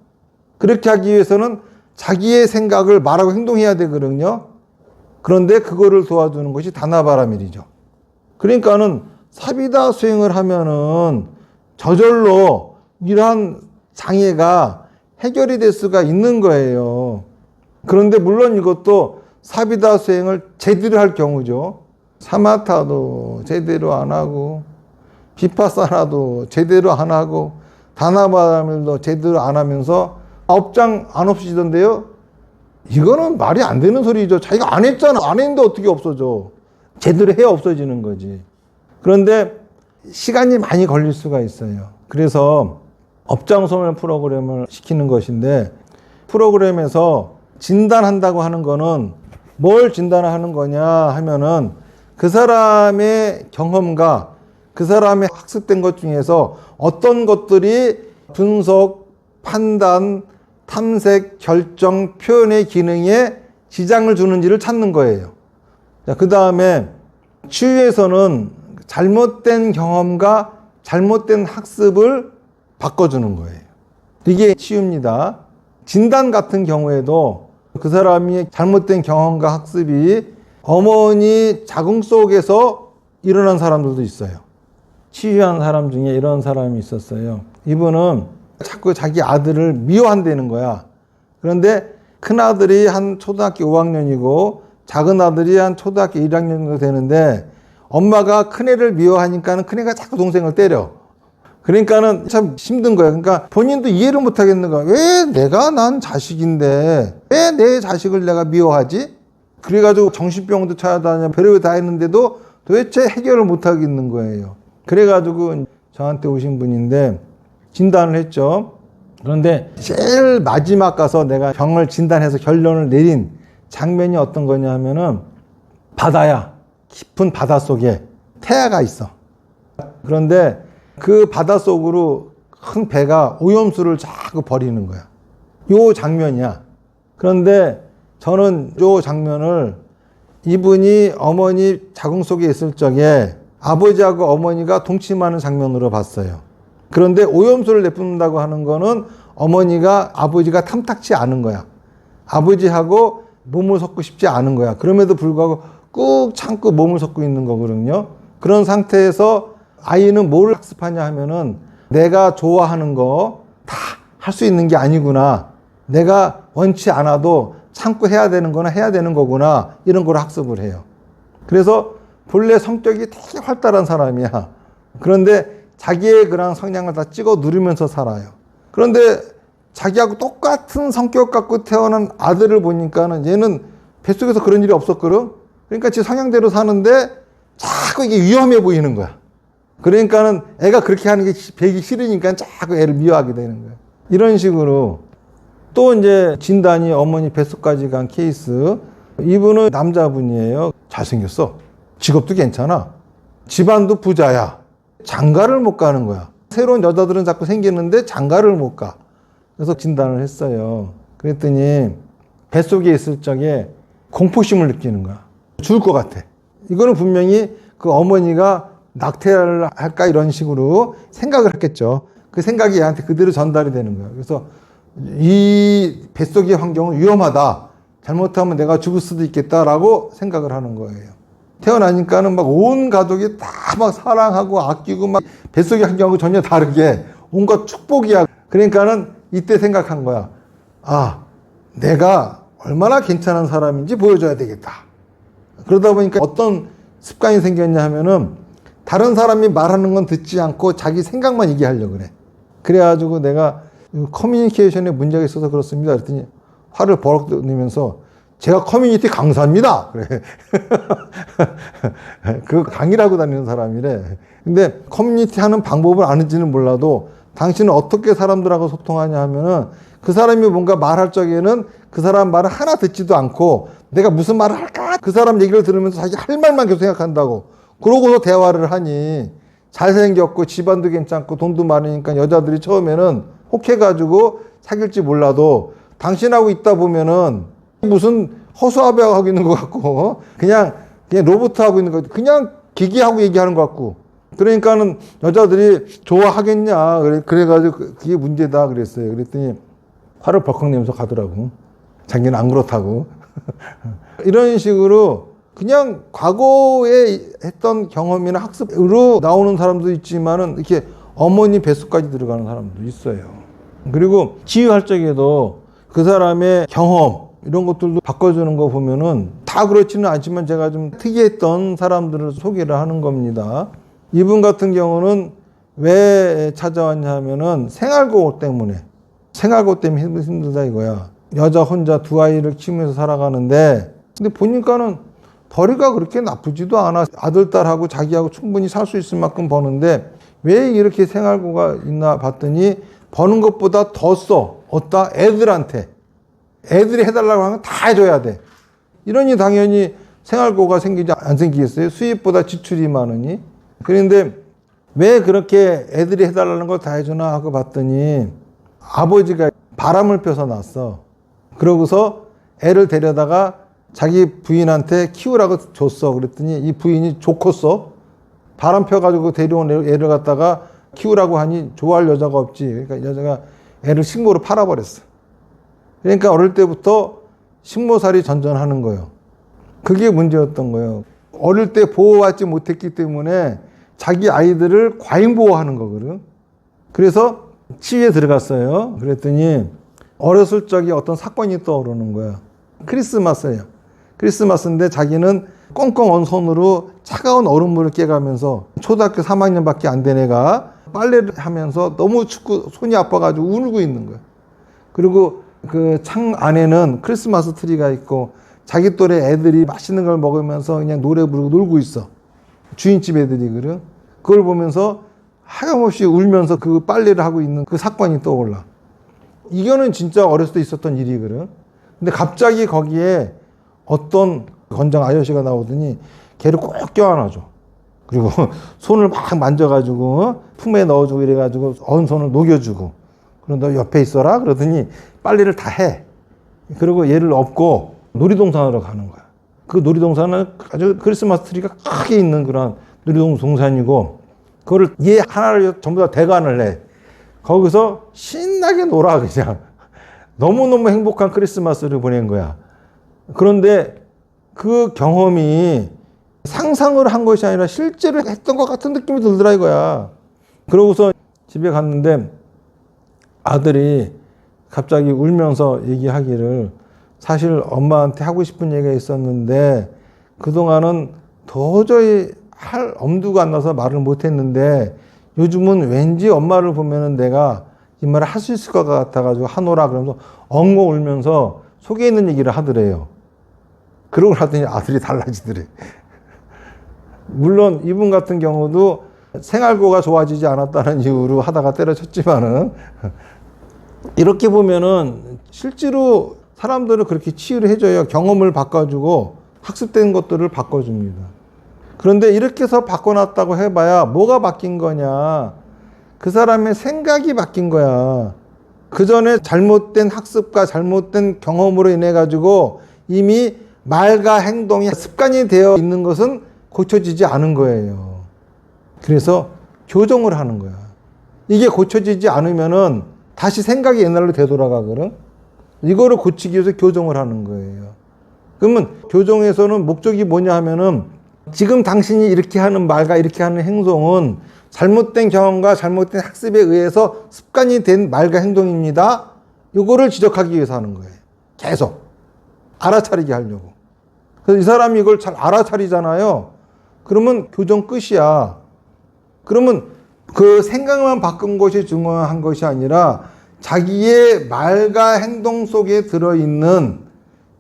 그렇게 하기 위해서는 자기의 생각을 말하고 행동해야 되거든요. 그런데 그거를 도와주는 것이 다나바라밀이죠. 그러니까는 사비다 수행을 하면은 저절로 이러한 장애가 해결이 될 수가 있는 거예요. 그런데 물론 이것도 사비다 수행을 제대로 할 경우죠. 사마타도 제대로 안 하고, 비파사나도 제대로 안 하고, 다나바라밀도 제대로 안 하면서 업장 안 없어지던데요? 이거는 말이 안 되는 소리죠. 자기가 안 했잖아. 안 했는데 어떻게 없어져. 제대로 해야 없어지는 거지. 그런데 시간이 많이 걸릴 수가 있어요. 그래서 업장 소멸 프로그램을 시키는 것인데, 프로그램에서 진단한다고 하는 거는 뭘 진단하는 거냐 하면은 그 사람의 경험과 그 사람의 학습된 것 중에서 어떤 것들이 분석, 판단, 탐색, 결정, 표현의 기능에 지장을 주는지를 찾는 거예요. 자, 그 다음에 치유에서는 잘못된 경험과 잘못된 학습을 바꿔주는 거예요. 이게 치유입니다. 진단 같은 경우에도 그 사람이 잘못된 경험과 학습이 어머니 자궁 속에서 일어난 사람들도 있어요. 치유한 사람 중에 이런 사람이 있었어요. 이분은 자꾸 자기 아들을 미워한다는 거야. 그런데 큰 아들이 한 초등학교 5학년이고 작은 아들이 한 초등학교 1학년 정도 되는데 엄마가 큰애를 미워하니까는 큰애가 자꾸 동생을 때려. 그러니까는 참 힘든 거야. 그러니까 본인도 이해를 못 하겠는 거야. 왜 내가 난 자식인데 왜 내 자식을 내가 미워하지? 그래가지고 정신병도 찾아다녀 별의별 다 했는데도 도대체 해결을 못 하겠는 거예요. 그래가지고 저한테 오신 분인데 진단을 했죠. 그런데 제일 마지막 가서 내가 병을 진단해서 결론을 내린 장면이 어떤 거냐 하면은 바다야. 깊은 바다 속에 태아가 있어. 그런데 그 바다 속으로 큰 배가 오염수를 자꾸 버리는 거야. 요 장면이야. 그런데 저는 요 장면을 이분이 어머니 자궁 속에 있을 적에 아버지하고 어머니가 동침하는 장면으로 봤어요. 그런데 오염수를 내뿜는다고 하는 거는 어머니가 아버지가 탐탁치 않은 거야. 아버지하고 몸을 섞고 싶지 않은 거야. 그럼에도 불구하고 꾹 참고 몸을 섞고 있는 거거든요. 그런 상태에서 아이는 뭘 학습하냐 하면은 내가 좋아하는 거 다 할 수 있는 게 아니구나. 내가 원치 않아도 참고 해야 되는 거나 해야 되는 거구나. 이런 걸 학습을 해요. 그래서 본래 성격이 되게 활달한 사람이야. 그런데 자기의 그런 성향을 다 찍어 누르면서 살아요. 그런데 자기하고 똑같은 성격 갖고 태어난 아들을 보니까는 얘는 뱃속에서 그런 일이 없었거든. 그러니까 지 성향대로 사는데 자꾸 이게 위험해 보이는 거야. 그러니까는 애가 그렇게 하는 게 배기 싫으니까 자꾸 애를 미워하게 되는 거야. 이런 식으로 또 이제 진단이 어머니 뱃속까지 간 케이스. 이분은 남자분이에요. 잘생겼어. 직업도 괜찮아. 집안도 부자야. 장가를 못 가는 거야. 새로운 여자들은 자꾸 생기는데 장가를 못 가. 그래서 진단을 했어요. 그랬더니 뱃속에 있을 적에 공포심을 느끼는 거야. 죽을 것 같아. 이거는 분명히 그 어머니가 낙태를 할까 이런 식으로 생각을 했겠죠. 그 생각이 얘한테 그대로 전달이 되는 거야. 그래서 이 뱃속의 환경은 위험하다. 잘못하면 내가 죽을 수도 있겠다라고 생각을 하는 거예요. 태어나니까는 막 온 가족이 다 막 사랑하고 아끼고 막 뱃속의 환경하고 전혀 다르게 온갖 축복이야. 그러니까는 이때 생각한 거야. 아, 내가 얼마나 괜찮은 사람인지 보여줘야 되겠다. 그러다 보니까 어떤 습관이 생겼냐 하면은 다른 사람이 말하는 건 듣지 않고 자기 생각만 얘기하려고 그래. 그래가지고 내가 커뮤니케이션에 문제가 있어서 그렇습니다. 그랬더니 화를 버럭 내면서 제가 커뮤니티 강사입니다. 그래. 그 강의라고 다니는 사람이래. 근데 커뮤니티 하는 방법을 아는지는 몰라도 당신은 어떻게 사람들하고 소통하냐 하면은 그 사람이 뭔가 말할 적에는 그 사람 말을 하나 듣지도 않고 내가 무슨 말을 할까? 그 사람 얘기를 들으면서 자기 할 말만 계속 생각한다고. 그러고서 대화를 하니 잘생겼고 집안도 괜찮고 돈도 많으니까 여자들이 처음에는 혹해가지고 사귈지 몰라도 당신하고 있다 보면은 무슨 허수아비하고 하고 있는 것 같고 그냥 로봇하고 있는 것 같고 그냥 기계하고 얘기하는 것 같고 그러니까는 여자들이 좋아하겠냐 그래가지고 그게 문제다 그랬어요. 그랬더니 화를 벌컥 내면서 가더라고. 자기는 안 그렇다고. 이런 식으로 그냥 과거에 했던 경험이나 학습으로 나오는 사람도 있지만은 이렇게 어머니 뱃속까지 들어가는 사람도 있어요. 그리고 치유할 적에도 그 사람의 경험 이런 것들도 바꿔주는 거 보면은 다 그렇지는 않지만 제가 좀 특이했던 사람들을 소개를 하는 겁니다. 이분 같은 경우는 왜 찾아왔냐 하면은 생활고우 때문에 힘들다 이거야. 여자 혼자 두 아이를 키우면서 살아가는데 근데 보니까는 벌이가 그렇게 나쁘지도 않아. 아들, 딸하고 자기하고 충분히 살 수 있을 만큼 버는데 왜 이렇게 생활고가 있나 봤더니 버는 것보다 더 써. 어디다? 애들한테. 애들이 해달라고 하면 다 해줘야 돼. 이러니 당연히 생활고가 생기지 안 생기겠어요? 수입보다 지출이 많으니. 그런데 왜 그렇게 애들이 해달라는 걸 다 해주나 하고 봤더니 아버지가 바람을 펴서 낳았어. 그러고서 애를 데려다가 자기 부인한테 키우라고 줬어. 그랬더니 이 부인이 좋겠어. 바람 펴가지고 데려온 애를 갖다가 키우라고 하니 좋아할 여자가 없지. 그러니까 여자가 애를 식모로 팔아버렸어. 그러니까 어릴 때부터 식모살이 전전하는 거예요. 그게 문제였던 거예요. 어릴 때 보호받지 못했기 때문에 자기 아이들을 과잉보호하는 거거든. 그래서 치유에 들어갔어요. 그랬더니 어렸을 적에 어떤 사건이 떠오르는 거야. 크리스마스예요. 크리스마스인데 자기는 꽁꽁 언 손으로 차가운 얼음물을 깨가면서 초등학교 3학년밖에 안 된 애가 빨래를 하면서 너무 춥고 손이 아파가지고 울고 있는 거야. 그리고 그 창 안에는 크리스마스 트리가 있고 자기 또래 애들이 맛있는 걸 먹으면서 그냥 노래 부르고 놀고 있어. 주인집 애들이 그래. 그걸 보면서 하염없이 울면서 그 빨래를 하고 있는 그 사건이 떠올라. 이거는 진짜 어렸을 때 있었던 일이거든. 근데 갑자기 거기에 어떤 건장 아저씨가 나오더니 걔를 꼭 껴안아줘. 그리고 손을 막 만져가지고 품에 넣어주고 이래가지고 언 손을 녹여주고. 그럼 너 옆에 있어라 그러더니 빨래를 다 해. 그리고 얘를 업고 놀이동산으로 가는 거야. 그 놀이동산은 아주 크리스마스 트리가 크게 있는 그런 놀이동산이고 그거를 얘 하나를 전부 다 대관을 해. 거기서 신나게 놀아 그냥. 너무너무 행복한 크리스마스를 보낸 거야. 그런데 그 경험이 상상을 한 것이 아니라 실제로 했던 것 같은 느낌이 들더라 이거야. 그러고서 집에 갔는데 아들이 갑자기 울면서 얘기하기를 사실 엄마한테 하고 싶은 얘기가 있었는데 그동안은 도저히 할 엄두가 안 나서 말을 못했는데 요즘은 왠지 엄마를 보면은 내가 이 말을 할 수 있을 것 같아가지고 하노라 그러면서 엉엉 울면서 속에 있는 얘기를 하더래요. 그러고 나더니 아들이 달라지더래. 물론 이분 같은 경우도 생활고가 좋아지지 않았다는 이유로 하다가 때려쳤지만은 이렇게 보면은 실제로 사람들은 그렇게 치유를 해줘요. 경험을 바꿔주고 학습된 것들을 바꿔줍니다. 그런데 이렇게 해서 바꿔놨다고 해봐야 뭐가 바뀐 거냐. 그 사람의 생각이 바뀐 거야. 그 전에 잘못된 학습과 잘못된 경험으로 인해 가지고 이미 말과 행동이 습관이 되어 있는 것은 고쳐지지 않은 거예요. 그래서 교정을 하는 거야. 이게 고쳐지지 않으면은 다시 생각이 옛날로 되돌아가거든. 이거를 고치기 위해서 교정을 하는 거예요. 그러면 교정에서는 목적이 뭐냐 하면은 지금 당신이 이렇게 하는 말과 이렇게 하는 행동은 잘못된 경험과 잘못된 학습에 의해서 습관이 된 말과 행동입니다. 이거를 지적하기 위해서 하는 거예요. 계속 알아차리게 하려고. 그래서 이 사람이 이걸 잘 알아차리잖아요. 그러면 교정 끝이야. 그러면 그 생각만 바꾼 것이 중요한 것이 아니라 자기의 말과 행동 속에 들어있는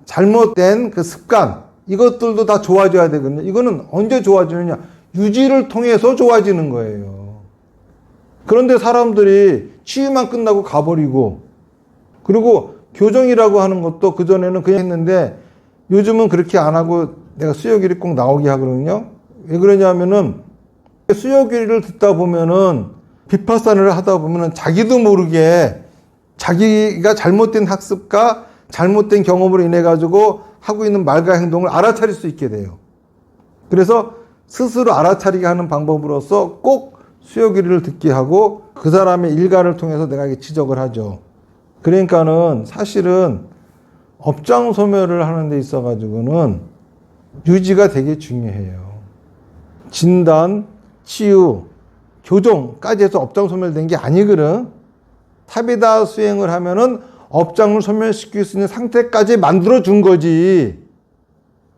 잘못된 그 습관, 이것들도 다 좋아져야 되거든요. 이거는 언제 좋아지느냐? 유지를 통해서 좋아지는 거예요. 그런데 사람들이 치유만 끝나고 가버리고, 그리고 교정이라고 하는 것도 그전에는 그냥 했는데 요즘은 그렇게 안 하고 내가 수요일이 꼭 나오게 하거든요. 왜 그러냐면은 수요일을 듣다 보면은 비파사나를 하다 보면은 자기도 모르게 자기가 잘못된 학습과 잘못된 경험으로 인해 가지고 하고 있는 말과 행동을 알아차릴 수 있게 돼요. 그래서 스스로 알아차리게 하는 방법으로서 꼭 수요일을 듣게 하고 그 사람의 일가를 통해서 내가 이게 지적을 하죠. 그러니까는 사실은 업장 소멸을 하는 데 있어 가지고는 유지가 되게 중요해요. 진단, 치유, 교정까지 해서 업장 소멸된 게 아니거든. 탑에다 수행을 하면은 업장을 소멸시킬 수 있는 상태까지 만들어준 거지.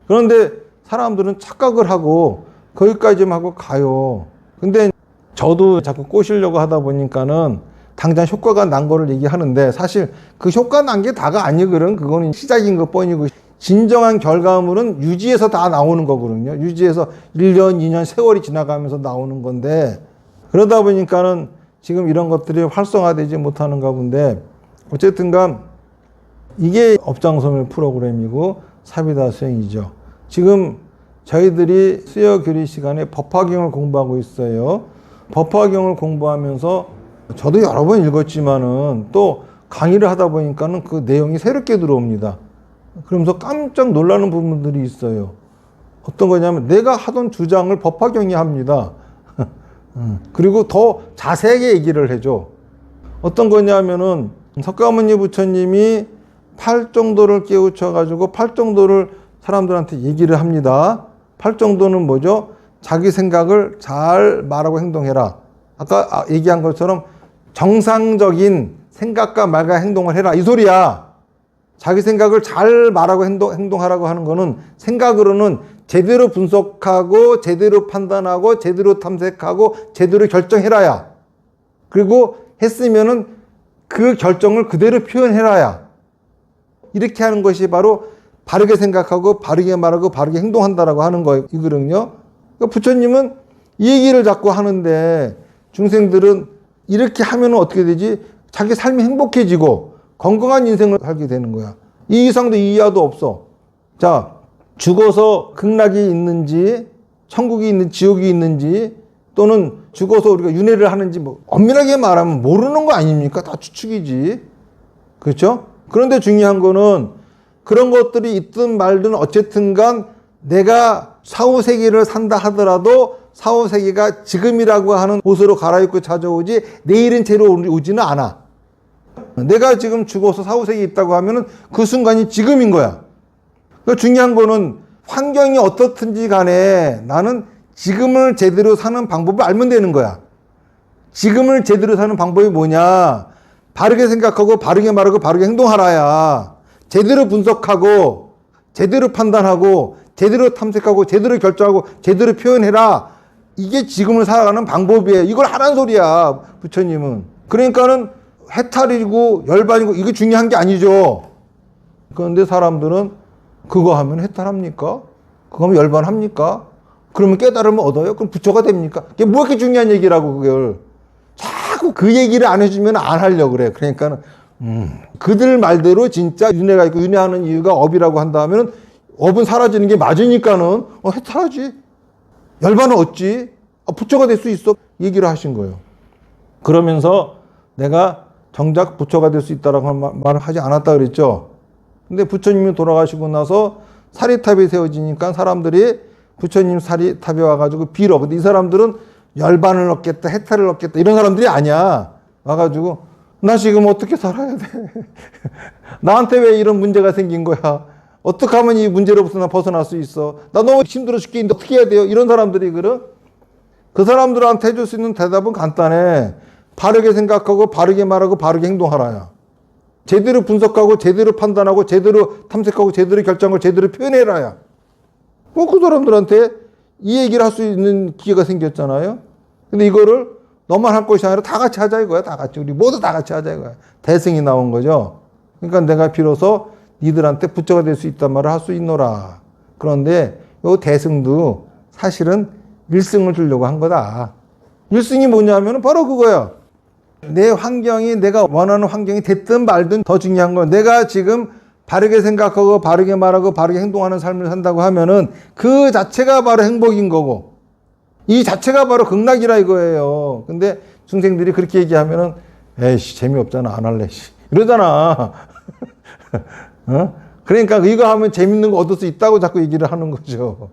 그런데 사람들은 착각을 하고 거기까지만 하고 가요. 근데 저도 자꾸 꼬시려고 하다 보니까는 당장 효과가 난 거를 얘기하는데 사실 그 효과 난 게 다가 아니거든. 그거는 시작인 것 뻔이고 진정한 결과물은 유지에서 다 나오는 거거든요. 유지에서 1년, 2년 세월이 지나가면서 나오는 건데 그러다 보니까는 지금 이런 것들이 활성화되지 못하는가 본데 어쨌든간 이게 업장소멸 프로그램이고 사비다 수행이죠. 지금 저희들이 수요 교리 시간에 법화경을 공부하고 있어요. 법화경을 공부하면서 저도 여러 번 읽었지만은 또 강의를 하다 보니까는 그 내용이 새롭게 들어옵니다. 그러면서 깜짝 놀라는 부분들이 있어요. 어떤 거냐면 내가 하던 주장을 법화경이 합니다. 그리고 더 자세하게 얘기를 해줘. 어떤 거냐면은 석가모니 부처님이 팔정도를 깨우쳐가지고 팔정도를 사람들한테 얘기를 합니다. 팔정도는 뭐죠? 자기 생각을 잘 말하고 행동해라. 아까 얘기한 것처럼 정상적인 생각과 말과 행동을 해라. 이 소리야. 자기 생각을 잘 말하고 행동하라고 하는 거는 생각으로는 제대로 분석하고 제대로 판단하고 제대로 탐색하고 제대로 결정해라야. 그리고 했으면은 그 결정을 그대로 표현해라야. 이렇게 하는 것이 바로 바르게 생각하고 바르게 말하고 바르게 행동한다라고 하는 거거든요. 그러니까 부처님은 이 얘기를 자꾸 하는데 중생들은 이렇게 하면 어떻게 되지? 자기 삶이 행복해지고 건강한 인생을 살게 되는 거야. 이 이상도 이 이하도 없어. 자, 죽어서 극락이 있는지 천국이 있는지 지옥이 있는지 또는 죽어서 우리가 윤회를 하는지 뭐 엄밀하게 말하면 모르는 거 아닙니까? 다 추측이지. 그렇죠? 그런데 중요한 거는 그런 것들이 있든 말든 어쨌든 간 내가 사후세계를 산다 하더라도 사후세계가 지금이라고 하는 옷으로 갈아입고 찾아오지 내일은 채로 오지는 않아. 내가 지금 죽어서 사후세계에 있다고 하면은 그 순간이 지금인 거야. 그러니까 중요한 거는 환경이 어떻든지 간에 나는 지금을 제대로 사는 방법을 알면 되는 거야. 지금을 제대로 사는 방법이 뭐냐? 바르게 생각하고 바르게 말하고 바르게 행동하라야. 제대로 분석하고 제대로 판단하고 제대로 탐색하고 제대로 결정하고 제대로 표현해라. 이게 지금을 살아가는 방법이에요. 이걸 하란 소리야, 부처님은. 그러니까는 해탈이고 열반이고 이게 중요한 게 아니죠. 그런데 사람들은 그거 하면 해탈합니까? 그거 하면 열반합니까? 그러면 깨달으면 얻어요? 그럼 부처가 됩니까? 그게 뭐 이렇게 중요한 얘기라고 그걸. 자꾸 그 얘기를 안 해주면 안 하려고 그래. 그러니까는 그들 말대로 진짜 윤회가 있고 윤회하는 이유가 업이라고 한다면 업은 사라지는 게 맞으니까는 해탈하지. 열반은 얻지. 부처가 될 수 있어. 얘기를 하신 거예요. 그러면서 내가 정작 부처가 될 수 있다라고 말을 하지 않았다 그랬죠. 근데 부처님이 돌아가시고 나서 사리탑이 세워지니까 사람들이 부처님 사리탑에 와가지고 빌어. 근데 이 사람들은 열반을 얻겠다, 해탈을 얻겠다 이런 사람들이 아니야. 와가지고 나 지금 어떻게 살아야 돼? 나한테 왜 이런 문제가 생긴 거야? 어떻게 하면 이 문제로부터 나 벗어날 수 있어? 나 너무 힘들어 죽겠는데 어떻게 해야 돼요? 이런 사람들이 그 사람들한테 해줄 수 있는 대답은 간단해. 바르게 생각하고 바르게 말하고 바르게 행동하라야. 제대로 분석하고 제대로 판단하고 제대로 탐색하고 제대로 결정하고 제대로 표현해라야. 그 사람들한테 이 얘기를 할 수 있는 기회가 생겼잖아요. 근데 이거를 너만 할 것이 아니라 다 같이 하자 이거야. 다 같이. 우리 모두 다 같이 하자 이거야. 대승이 나온 거죠. 그러니까 내가 비로소 니들한테 부처가 될 수 있단 말을 할 수 있노라. 그런데 이 대승도 사실은 1승을 주려고 한 거다. 1승이 뭐냐면 바로 그거야. 내 환경이 내가 원하는 환경이 됐든 말든 더 중요한 건 내가 지금 바르게 생각하고 바르게 말하고 바르게 행동하는 삶을 산다고 하면은 그 자체가 바로 행복인 거고 이 자체가 바로 극락이라 이거예요. 근데 중생들이 그렇게 얘기하면은 에이씨 재미없잖아 안 할래 이러잖아. 그러니까 이거 하면 재밌는 거 얻을 수 있다고 자꾸 얘기를 하는 거죠.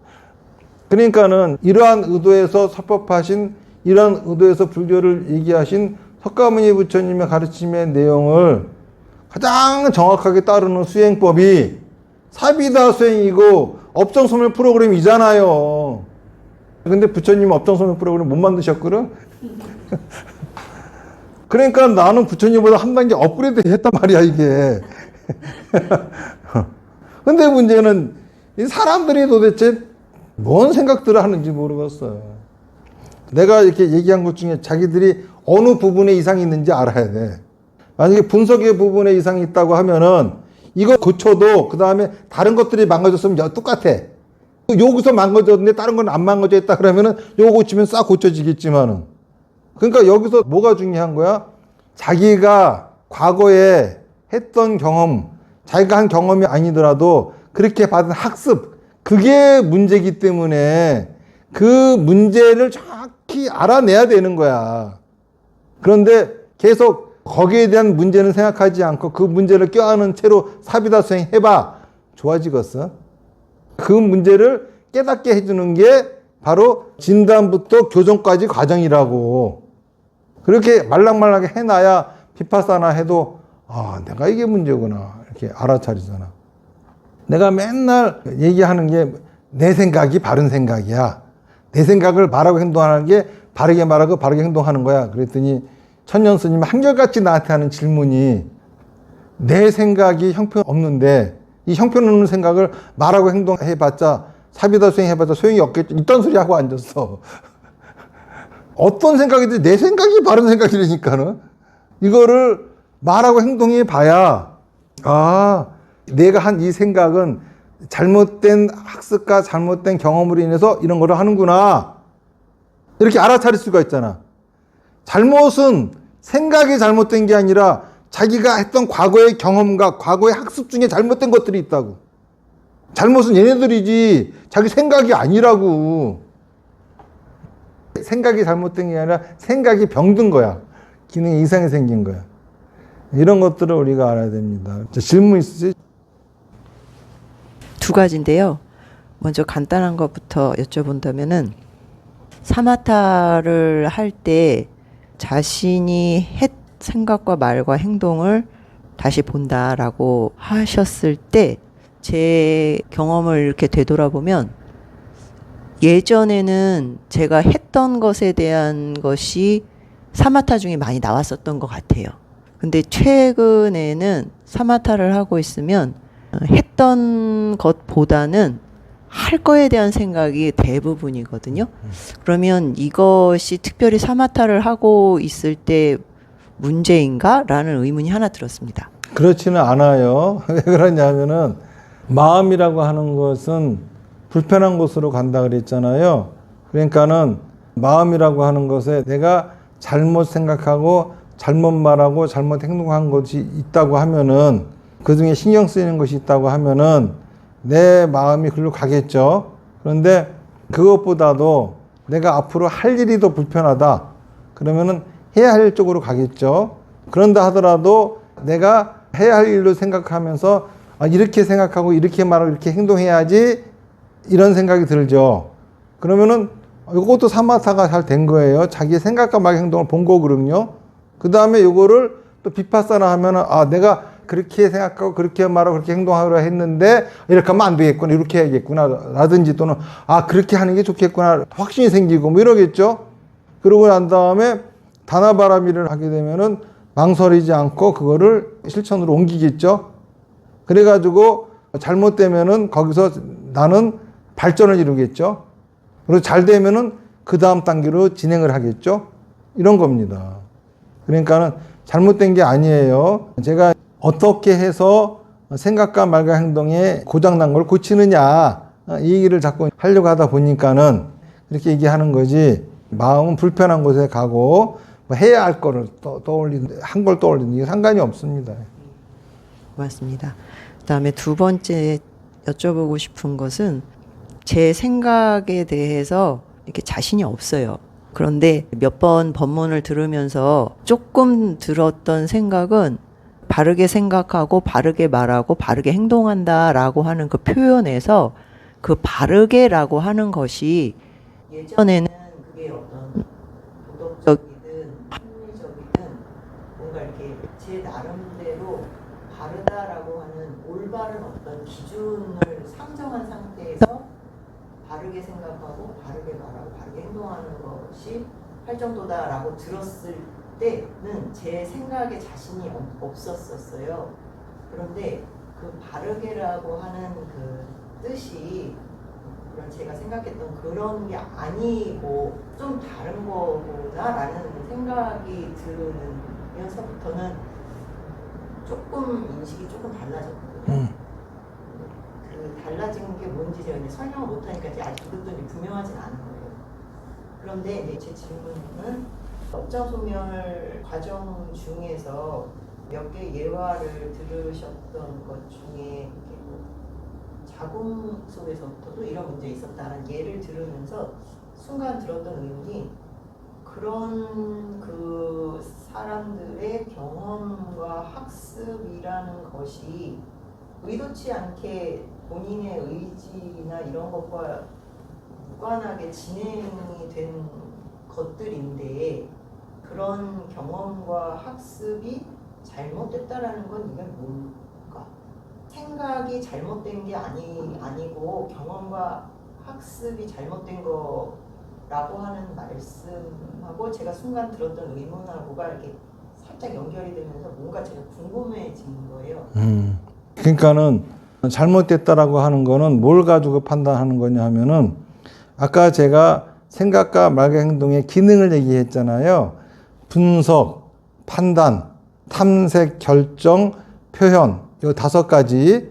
그러니까는 이러한 의도에서 설법하신 이러한 의도에서 불교를 얘기하신 석가모니 부처님의 가르침의 내용을 가장 정확하게 따르는 수행법이 사비다 수행이고 업정소멸 프로그램이잖아요. 근데 부처님은 업정소멸 프로그램 못 만드셨거든? 그러니까 나는 부처님보다 한 단계 업그레이드 했단 말이야 이게. 근데 문제는 이 사람들이 도대체 뭔 생각들을 하는지 모르겠어요. 내가 이렇게 얘기한 것 중에 자기들이 어느 부분에 이상이 있는지 알아야 돼. 만약에 분석의 부분에 이상이 있다고 하면은 이거 고쳐도 그 다음에 다른 것들이 망가졌으면 똑같아. 여기서 망가졌는데 다른 건 안 망가져 있다 그러면은 요거 고치면 싹 고쳐지겠지만은. 그러니까 여기서 뭐가 중요한 거야? 자기가 과거에 했던 경험, 자기가 한 경험이 아니더라도 그렇게 받은 학습, 그게 문제이기 때문에 그 문제를 정확히 알아내야 되는 거야. 그런데 계속 거기에 대한 문제는 생각하지 않고 그 문제를 껴안은 채로 사비다 수행 해봐. 좋아지겠어? 그 문제를 깨닫게 해주는 게 바로 진단부터 교정까지 과정이라고. 그렇게 말랑말랑하게 해놔야 비파사나 해도 내가 이게 문제구나 이렇게 알아차리잖아. 내가 맨날 얘기하는 게 내 생각이 바른 생각이야. 내 생각을 말하고 행동하는 게 바르게 말하고 바르게 행동하는 거야. 그랬더니 천년 스님이 한결같이 나한테 하는 질문이 내 생각이 형편없는데 이 형편없는 생각을 말하고 행동해봤자 사비다 수행해봤자 소용이 없겠죠. 이딴 소리 하고 앉았어. 어떤 생각이든 내 생각이 바른 생각이라니까는 이거를 말하고 행동해봐야 내가 한 이 생각은 잘못된 학습과 잘못된 경험으로 인해서 이런 거를 하는구나. 이렇게 알아차릴 수가 있잖아. 잘못은 생각이 잘못된 게 아니라 자기가 했던 과거의 경험과 과거의 학습 중에 잘못된 것들이 있다고. 잘못은 얘네들이지 자기 생각이 아니라고. 생각이 잘못된 게 아니라 생각이 병든 거야. 기능이 이상이 생긴 거야. 이런 것들을 우리가 알아야 됩니다. 질문 있으세요? 두 가지인데요. 먼저 간단한 것부터 여쭤본다면은 사마타를 할 때 자신이 했 생각과 말과 행동을 다시 본다라고 하셨을 때 제 경험을 이렇게 되돌아보면 예전에는 제가 했던 것에 대한 것이 사마타 중에 많이 나왔었던 것 같아요. 근데 최근에는 사마타를 하고 있으면 했던 것보다는 할 거에 대한 생각이 대부분이거든요. 그러면 이것이 특별히 사마타를 하고 있을 때 문제인가? 라는 의문이 하나 들었습니다. 그렇지는 않아요. 왜 그러냐면은 마음이라고 하는 것은 불편한 곳으로 간다 그랬잖아요. 그러니까는 마음이라고 하는 것에 내가 잘못 생각하고 잘못 말하고 잘못 행동한 것이 있다고 하면은 그 중에 신경 쓰이는 것이 있다고 하면은 내 마음이 글로 가겠죠. 그런데 그것보다도 내가 앞으로 할 일이 더 불편하다. 그러면은 해야 할 쪽으로 가겠죠. 그런다 하더라도 내가 해야 할 일로 생각하면서 이렇게 생각하고 이렇게 말하고 이렇게 행동해야지 이런 생각이 들죠. 그러면은 이것도 사마타가 잘 된 거예요. 자기의 생각과 말 행동을 본 거거든요. 그 다음에 이거를 또 비파사나 하면은 내가 그렇게 생각하고 그렇게 말하고 그렇게 행동하려 했는데 이렇게 하면 안 되겠구나, 이렇게 해야겠구나 라든지 또는 그렇게 하는 게 좋겠구나 확신이 생기고 뭐 이러겠죠. 그러고 난 다음에 다나바라미를 하게 되면은 망설이지 않고 그거를 실천으로 옮기겠죠. 그래가지고 잘못되면은 거기서 나는 발전을 이루겠죠. 그리고 잘 되면은 그 다음 단계로 진행을 하겠죠. 이런 겁니다. 그러니까는 잘못된 게 아니에요. 제가 어떻게 해서 생각과 말과 행동에 고장난 걸 고치느냐 이 얘기를 자꾸 하려고 하다 보니까는 이렇게 얘기하는 거지. 마음은 불편한 곳에 가고 해야 할 거를 떠올리는 한 걸 떠올리는 게 상관이 없습니다. 고맙습니다. 그다음에 두 번째 여쭤보고 싶은 것은 제 생각에 대해서 이렇게 자신이 없어요. 그런데 몇 번 법문을 들으면서 조금 들었던 생각은 바르게 생각하고 바르게 말하고 바르게 행동한다라고 하는 그 표현에서 그 바르게라고 하는 것이 예전에는 그게 어떤 도덕적이든 합리적이든 뭔가 이렇게 제 나름대로 바르다라고 하는 올바른 어떤 기준을 상정한 상태에서 바르게 생각하고 바르게 말하고 바르게 행동하는 것이 할 정도다라고 들었을 때는 제 생각에 자신이 없었었어요. 그런데 그 바르게라고 하는 그 뜻이 그런 제가 생각했던 그런 게 아니고 좀 다른 거구나라는 생각이 들으면서부터는 조금 인식이 조금 달라졌거든요. 그 달라진 게 뭔지 제가 이제 설명을 못하니까 아직 그것도 분명하진 않은 거예요. 그런데 이제 제 질문은 업장소멸 과정 중에서 몇 개 예화를 들으셨던 것 중에 자궁 속에서부터도 이런 문제 있었다는 예를 들으면서 순간 들었던 의문이 그런 그 사람들의 경험과 학습이라는 것이 의도치 않게 본인의 의지나 이런 것과 무관하게 진행이 된 것들인데 그런 경험과 학습이 잘못됐다라는 건 이게 뭘까? 생각이 잘못된 게 아니고 경험과 학습이 잘못된 라고 하는 말씀하고 제가 순간 들었던 의문하고가 이렇게 살짝 연결이 되면서 뭔가 제가 궁금해진 거예요. 그러니까는 잘못됐다라고 하는 거는 뭘 가지고 판단하는 거냐 하면은 아까 제가 생각과 말과 행동의 기능을 얘기했잖아요. 분석, 판단, 탐색, 결정, 표현 요 5가지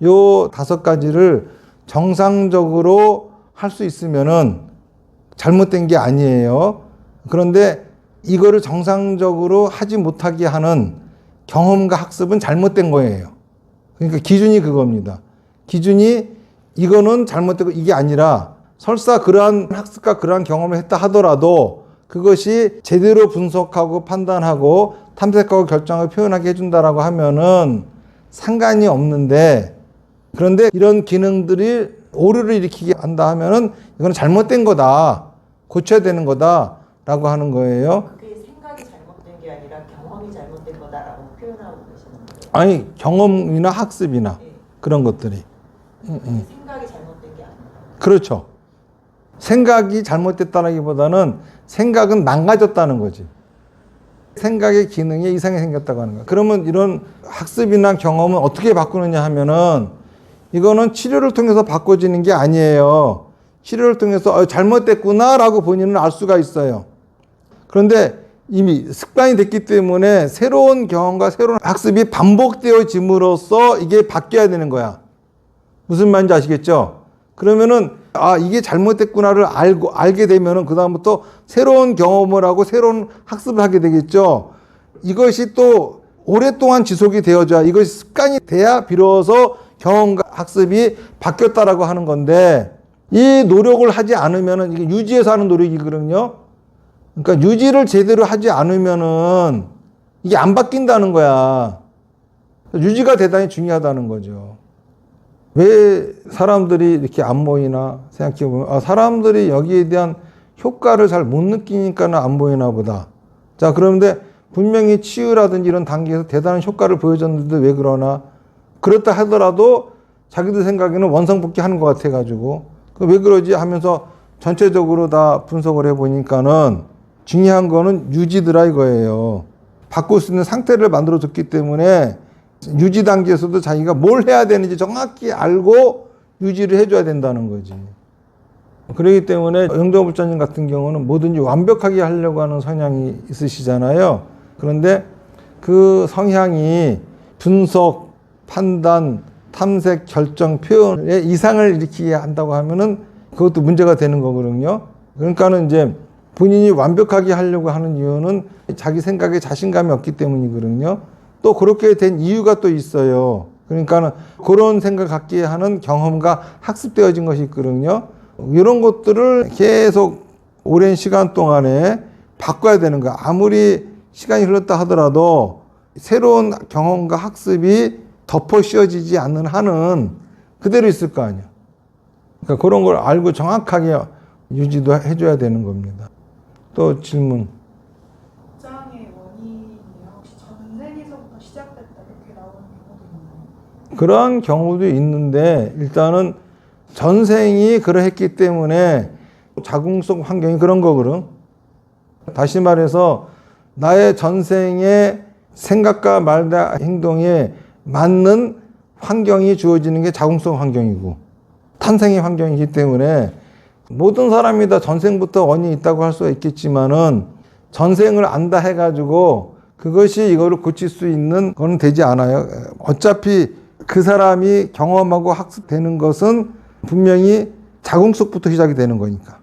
요 5가지를 정상적으로 할 수 있으면은 잘못된 게 아니에요. 그런데 이거를 정상적으로 하지 못하게 하는 경험과 학습은 잘못된 거예요. 그러니까 기준이 그겁니다. 기준이 이거는 잘못되고 이게 아니라 설사 그러한 학습과 그러한 경험을 했다 하더라도 그것이 제대로 분석하고 판단하고 탐색하고 결정하고 표현하게 해준다라고 하면은 상관이 없는데, 그런데 이런 기능들이 오류를 일으키게 한다 하면은 이거는 잘못된 거다. 고쳐야 되는 거다라고 하는 거예요. 그게 생각이 잘못된 게 아니라 경험이 잘못된 거다라고 표현하고 계시는 거예요. 아니, 경험이나 학습이나 네. 그런 것들이. 생각이 잘못된 게 아니라. 그렇죠. 생각이 잘못됐다라기보다는 생각은 망가졌다는 거지. 생각의 기능에 이상이 생겼다고 하는 거야. 그러면 이런 학습이나 경험은 어떻게 바꾸느냐 하면은 이거는 치료를 통해서 바꿔지는 게 아니에요. 치료를 통해서 잘못됐구나라고 본인은 알 수가 있어요. 그런데 이미 습관이 됐기 때문에 새로운 경험과 새로운 학습이 반복되어짐으로써 이게 바뀌어야 되는 거야. 무슨 말인지 아시겠죠? 그러면은 이게 잘못됐구나를 알게 되면은 그다음부터 새로운 경험을 하고 새로운 학습을 하게 되겠죠. 이것이 또 오랫동안 지속이 되어져야, 이것이 습관이 돼야 비로소 경험과 학습이 바뀌었다라고 하는 건데, 이 노력을 하지 않으면은 이게 유지해서 하는 노력이거든요. 그러니까 유지를 제대로 하지 않으면은 이게 안 바뀐다는 거야. 유지가 대단히 중요하다는 거죠. 왜 사람들이 이렇게 안 보이나 생각해 보면 사람들이 여기에 대한 효과를 잘 못 느끼니까는 안 보이나 보다. 자, 그런데 분명히 치유라든지 이런 단계에서 대단한 효과를 보여줬는데 왜 그러나? 그렇다 하더라도 자기들 생각에는 원상복귀 하는 것 같아 가지고 왜 그러지 하면서 전체적으로 다 분석을 해보니까는 중요한 거는 유지더라 이거예요. 바꿀 수 있는 상태를 만들어줬기 때문에 유지 단계에서도 자기가 뭘 해야 되는지 정확히 알고 유지를 해줘야 된다는 거지. 그렇기 때문에 영정불자님 같은 경우는 뭐든지 완벽하게 하려고 하는 성향이 있으시잖아요. 그런데 그 성향이 분석, 판단, 탐색, 결정, 표현에 이상을 일으키게 한다고 하면은 그것도 문제가 되는 거거든요. 그러니까는 이제 본인이 완벽하게 하려고 하는 이유는 자기 생각에 자신감이 없기 때문이거든요. 또 그렇게 된 이유가 또 있어요. 그러니까는 그런 생각 갖게 하는 경험과 학습되어진 것이 있거든요. 이런 것들을 계속 오랜 시간 동안에 바꿔야 되는 거야. 아무리 시간이 흘렀다 하더라도 새로운 경험과 학습이 덮어 씌워지지 않는 한은 그대로 있을 거 아니야. 그러니까 그런 걸 알고 정확하게 유지도 해줘야 되는 겁니다. 또 질문. 직장의 원인이 혹시 전생에서부터 시작됐다 이렇게 나오는 경우도 있나요? 그런 경우도 있는데 일단은 전생이 그러했기 때문에 자궁속 환경이 그런 거거든. 다시 말해서 나의 전생의 생각과 말과 행동에 맞는 환경이 주어지는 게 자궁속 환경이고 탄생의 환경이기 때문에 모든 사람이 다 전생부터 원인이 있다고 할 수가 있겠지만은 전생을 안다 해가지고 그것이 이거를 고칠 수 있는 건 되지 않아요. 어차피 그 사람이 경험하고 학습되는 것은 분명히 자궁속부터 시작이 되는 거니까.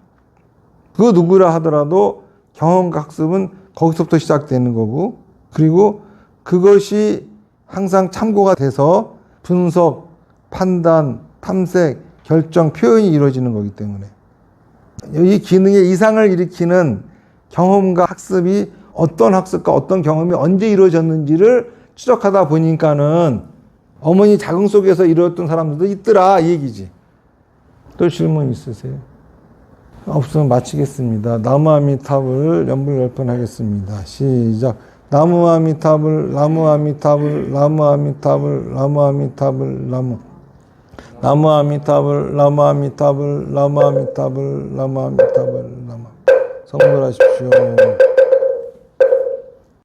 그 누구라 하더라도 경험과 학습은 거기서부터 시작되는 거고, 그리고 그것이 항상 참고가 돼서 분석, 판단, 탐색, 결정, 표현이 이루어지는 거기 때문에 이 기능에 이상을 일으키는 경험과 학습이 어떤 학습과 어떤 경험이 언제 이루어졌는지를 추적하다 보니까는 어머니 자궁 속에서 이루어졌던 사람들도 있더라 이 얘기지. 또 질문 있으세요? 없으면 마치겠습니다. 나무아미타불 연불열편하겠습니다. 시작. 나무아미타불 나무아미타불 나무아미타불 나무아미타불 나무. 나무 아미타불, 나무 아미타불, 나무 아미타불, 나무 아미타불, 나무. 성불하십시오.